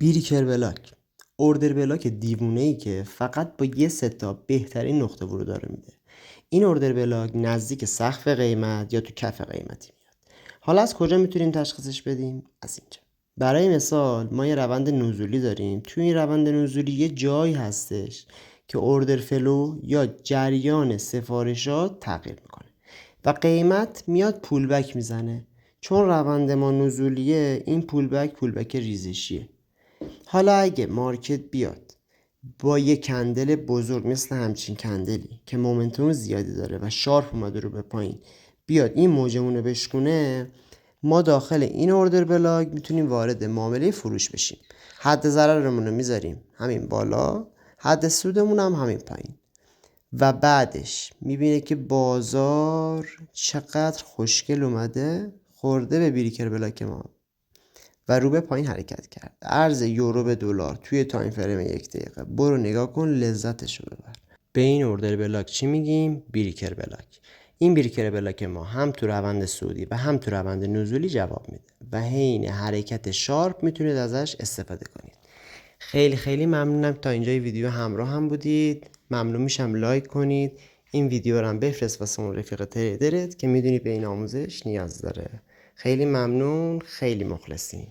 بیریکر بلاک، اوردر بلاک دیوونه‌ای که فقط با یه ستاپ بهترین نقطه ورود رو میده. این اوردر بلاک نزدیک سقف قیمت یا تو کف قیمتی میاد. حالا از کجا میتونیم تشخیصش بدیم؟ از اینجا. برای مثال ما یه روند نزولی داریم. توی این روند نزولی یه جایی هستش که اوردر فلو یا جریان سفارشات تغییر میکنه و قیمت میاد پولبک میزنه. چون روند ما نزولیه، این پولبک ریزشیه. حالا اگه مارکت بیاد با یه کندل بزرگ مثل همچین کندلی که مومنتوم زیادی داره و شارپ اومده رو به پایین بیاد این موجمون رو بشکونه، ما داخل این اوردر بلاک میتونیم وارد معامله فروش بشیم. حد ضررمون رو میذاریم همین بالا، حد سودمون هم همین پایین و بعدش میبینه که بازار چقدر خوشگل اومده خورده به بیریکر بلاک ما و رو به پایین حرکت کرد. ارز یورو به دلار توی تایم فریم 1 دقیقه. برو نگاه کن، لذتشو ببر. به این اوردر بلاک چی میگیم؟ بیریکر بلاک. این بیریکر بلاک ما هم تو روند صعودی و هم تو روند نزولی جواب میده و حین حرکت شارپ میتونید ازش استفاده کنید. خیلی خیلی ممنونم تا اینجای ویدیو همراه هم بودید. ممنون میشم لایک کنید. این ویدیو رو هم بفرست واسه اون رفیق تریدرت که میدونی به این آموزش نیاز داره. خیلی ممنون، خیلی مخلصیم.